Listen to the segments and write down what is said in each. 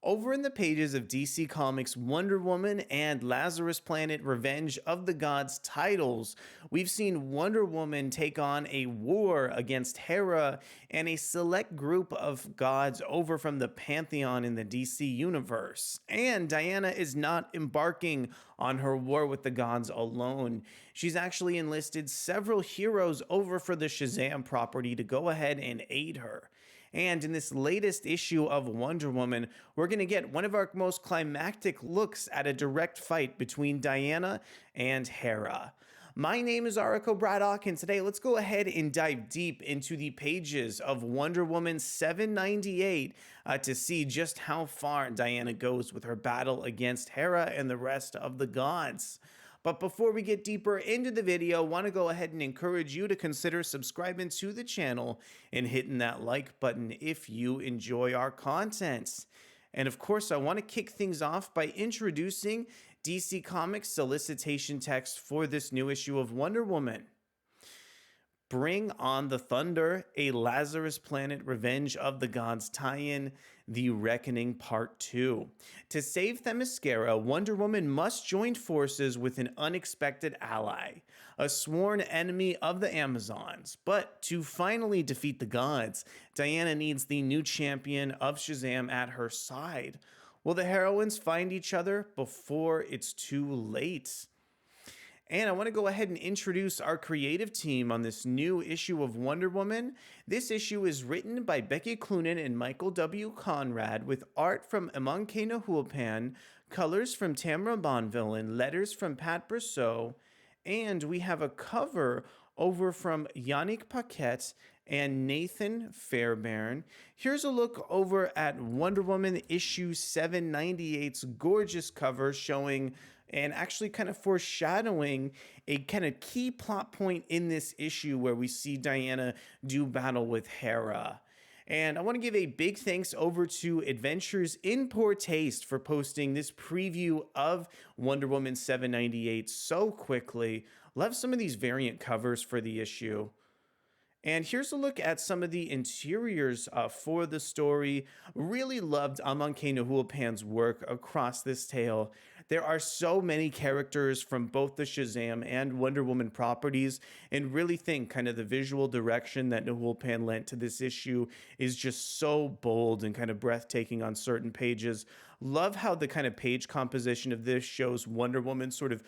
Over in the pages of DC Comics Wonder Woman and Lazarus Planet Revenge of the Gods titles, we've seen Wonder Woman take on a war against Hera and a select group of gods over from the Pantheon in the DC universe. And Diana is not embarking on her war with the gods alone. She's actually enlisted several heroes over for the Shazam property to go ahead and aid her. And in this latest issue of Wonder Woman, we're going to get one of our most climactic looks at a direct fight between Diana and Hera. My name is Ariko Braddock, and today let's go ahead and dive deep into the pages of Wonder Woman 798 to see just how far Diana goes with her battle against Hera and the rest of the gods. But before we get deeper into the video, I want to go ahead and encourage you to consider subscribing to the channel and hitting that like button if you enjoy our content. And of course, I want to kick things off by introducing DC Comics solicitation text for this new issue of Wonder Woman. Bring on the thunder, a Lazarus Planet Revenge of the Gods tie-in, The Reckoning Part 2. To save Themyscira, Wonder Woman must join forces with an unexpected ally, a sworn enemy of the Amazons. But to finally defeat the gods, Diana needs the new champion of Shazam at her side. Will the heroines find each other before it's too late? And I want to go ahead and introduce our creative team on this new issue of Wonder Woman. This issue is written by Becky Cloonan and Michael W. Conrad, with art from Amancay Nahuelpan, colors from Tamra Bonvillain, letters from Pat Brosseau, and we have a cover over from Yanick Paquette and Nathan Fairbairn. Here's a look over at Wonder Woman issue 798's gorgeous cover, showing and actually kind of foreshadowing a kind of key plot point in this issue where we see Diana do battle with Hera. And I want to give a big thanks over to Adventures in Poor Taste for posting this preview of Wonder Woman 798 so quickly. Love some of these variant covers for the issue. And here's a look at some of the interiors for the story. Really loved Amancay Nahuelpan's work across this tale. There are so many characters from both the Shazam and Wonder Woman properties, and really think kind of the visual direction that Nahuelpan lent to this issue is just so bold and kind of breathtaking on certain pages. Love how the kind of page composition of this shows Wonder Woman sort of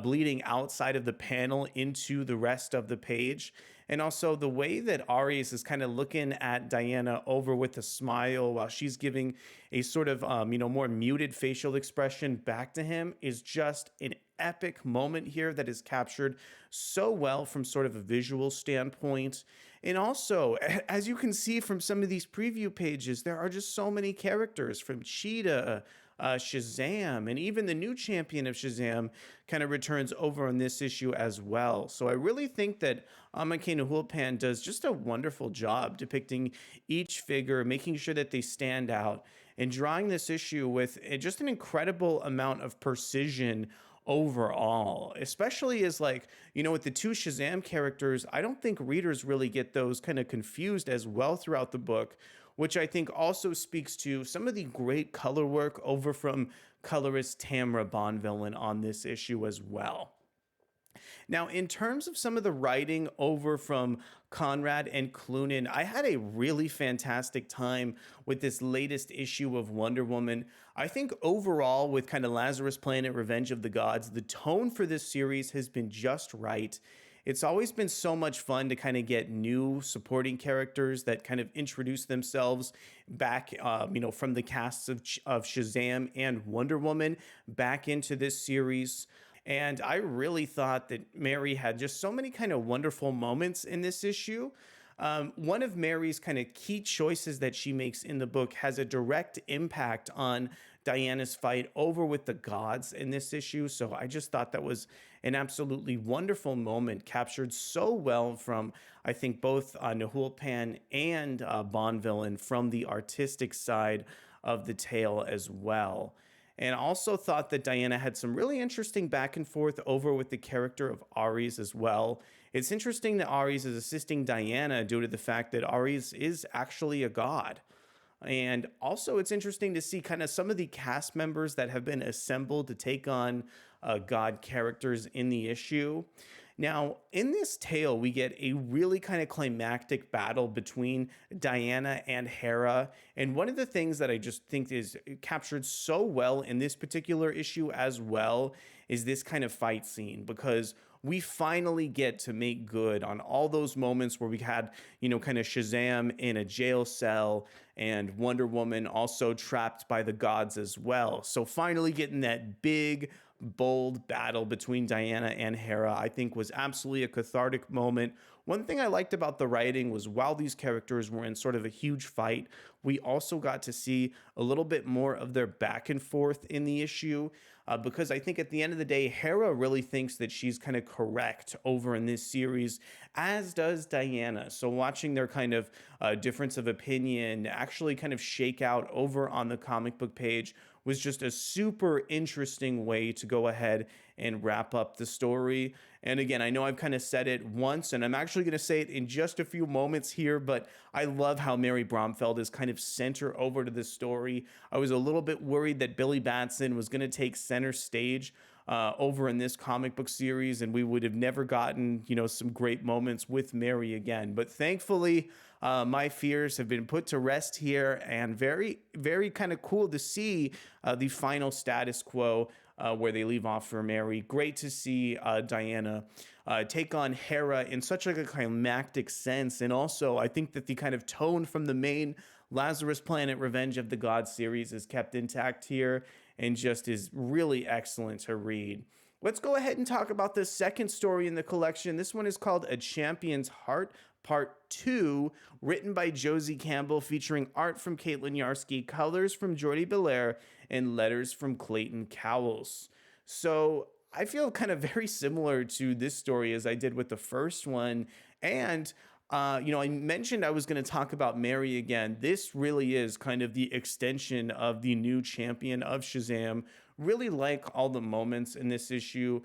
bleeding outside of the panel into the rest of the page. And also the way that Ares is kind of looking at Diana over with a smile while she's giving a sort of, more muted facial expression back to him is just an epic moment here that is captured so well from sort of a visual standpoint. And also, as you can see from some of these preview pages, there are just so many characters from Cheetah, Shazam, and even the new champion of Shazam kind of returns over on this issue as well. So I really think that Amancay Nahuelpan does just a wonderful job depicting each figure, making sure that they stand out, and drawing this issue with just an incredible amount of precision overall, especially as with the two Shazam characters. I don't think readers really get those kind of confused as well throughout the book, which I think also speaks to some of the great color work over from colorist Tamra Bonvillain on this issue as well. Now, in terms of some of the writing over from Conrad and Cloonan, I had a really fantastic time with this latest issue of Wonder Woman. I think overall, with kind of Lazarus Planet Revenge of the Gods, the tone for this series has been just right. It's always been so much fun to kind of get new supporting characters that kind of introduce themselves back, from the casts of Shazam and Wonder Woman back into this series. And I really thought that Mary had just so many kind of wonderful moments in this issue. One of Mary's kind of key choices that she makes in the book has a direct impact on Diana's fight over with the gods in this issue. So I just thought that was an absolutely wonderful moment, captured so well from, I think, both Nahuelpan and Bonvillain from the artistic side of the tale as well. And also thought that Diana had some really interesting back and forth over with the character of Ares as well. It's interesting that Ares is assisting Diana due to the fact that Ares is actually a god. And also, it's interesting to see kind of some of the cast members that have been assembled to take on God characters in the issue. Now, in this tale, we get a really kind of climactic battle between Diana and Hera. And one of the things that I just think is captured so well in this particular issue as well is this kind of fight scene, because we finally get to make good on all those moments where we had, kind of Shazam in a jail cell and Wonder Woman also trapped by the gods as well. So finally getting that big, bold battle between Diana and Hera, I think, was absolutely a cathartic moment. One thing I liked about the writing was while these characters were in sort of a huge fight, we also got to see a little bit more of their back and forth in the issue. Because I think at the end of the day, Hera really thinks that she's kind of correct over in this series, as does Diana. So watching their kind of difference of opinion actually kind of shake out over on the comic book page was just a super interesting way to go ahead and wrap up the story. And again, I know I've kind of said it once, and I'm actually going to say it in just a few moments here, but I love how Mary Bromfeld is kind of center over to this story. I was a little bit worried that Billy Batson was going to take center stage over in this comic book series, and we would have never gotten, some great moments with Mary again. But thankfully, my fears have been put to rest here, and very, very kind of cool to see the final status quo where they leave off for Mary. Great to see Diana take on Hera in such like a climactic sense. And also, I think that the kind of tone from the main Lazarus Planet Revenge of the Gods series is kept intact here and just is really excellent to read. Let's go ahead and talk about the second story in the collection. This one is called A Champion's Heart, Part 2, written by Josie Campbell, featuring art from Caitlin Yarsky, colors from Jordie Bellaire, and letters from Clayton Cowles. So I feel kind of very similar to this story as I did with the first one. And I mentioned I was going to talk about Mary again. This really is kind of the extension of the new champion of Shazam. Really like all the moments in this issue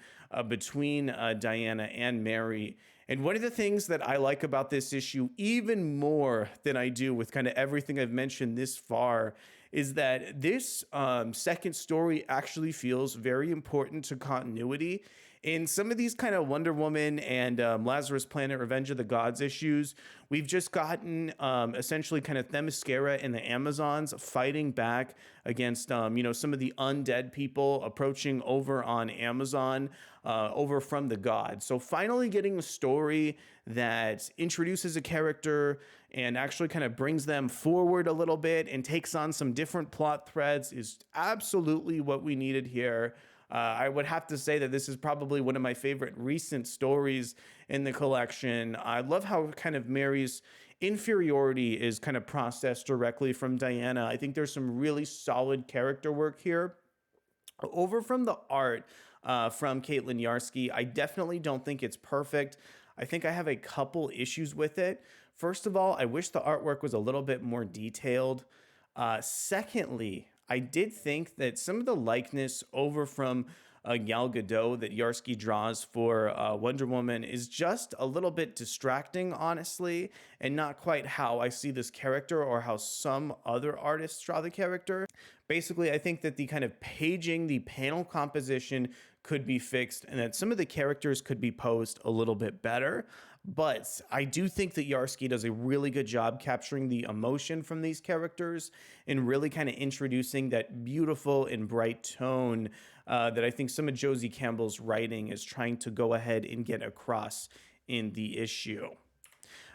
between Diana and Mary. And one of the things that I like about this issue, even more than I do with kind of everything I've mentioned this far, is that this second story actually feels very important to continuity. In some of these kind of Wonder Woman and Lazarus Planet Revenge of the Gods issues, we've just gotten essentially kind of Themyscira and the Amazons fighting back against, some of the undead people approaching over on Amazon, over from the gods. So finally getting a story that introduces a character and actually kind of brings them forward a little bit and takes on some different plot threads is absolutely what we needed here. I would have to say that this is probably one of my favorite recent stories in the collection. I love how kind of Mary's inferiority is kind of processed directly from Diana. I think there's some really solid character work here. Over from the art from Caitlin Yarsky, I definitely don't think it's perfect. I think I have a couple issues with it. First of all, I wish the artwork was a little bit more detailed. Secondly, I did think that some of the likeness over from Gal Gadot that Yarsky draws for Wonder Woman is just a little bit distracting, honestly, and not quite how I see this character or how some other artists draw the character. Basically, I think that the kind of paging, the panel composition could be fixed and that some of the characters could be posed a little bit better. But I do think that Yarsky does a really good job capturing the emotion from these characters and really kind of introducing that beautiful and bright tone that I think some of Josie Campbell's writing is trying to go ahead and get across in the issue.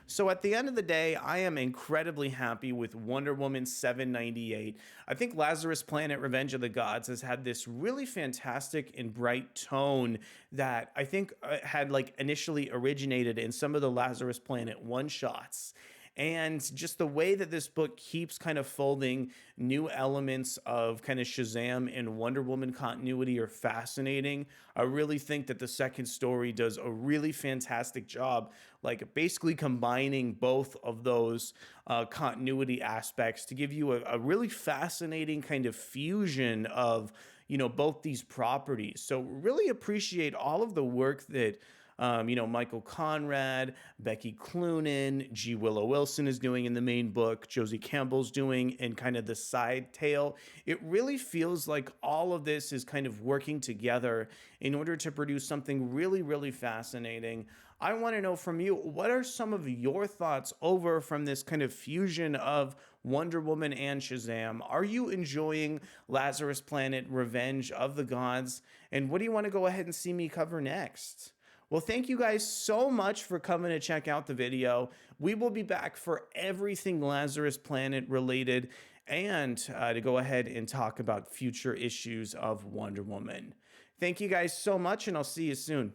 So at the end of the day, I am incredibly happy with Wonder Woman 798. I think Lazarus Planet Revenge of the Gods has had this really fantastic and bright tone that I think had like initially originated in some of the Lazarus Planet one-shots. And just the way that this book keeps kind of folding new elements of kind of Shazam and Wonder Woman continuity are fascinating. I really think that the second story does a really fantastic job, like basically combining both of those continuity aspects to give you a really fascinating kind of fusion of, both these properties. So really appreciate all of the work that Michael Conrad, Becky Cloonan, G. Willow Wilson is doing in the main book, Josie Campbell's doing in kind of the side tale. It really feels like all of this is kind of working together in order to produce something really, really fascinating. I want to know from you, what are some of your thoughts over from this kind of fusion of Wonder Woman and Shazam? Are you enjoying Lazarus Planet Revenge of the Gods? And what do you want to go ahead and see me cover next? Well, thank you guys so much for coming to check out the video. We will be back for everything Lazarus Planet related and to go ahead and talk about future issues of Wonder Woman. Thank you guys so much, and I'll see you soon.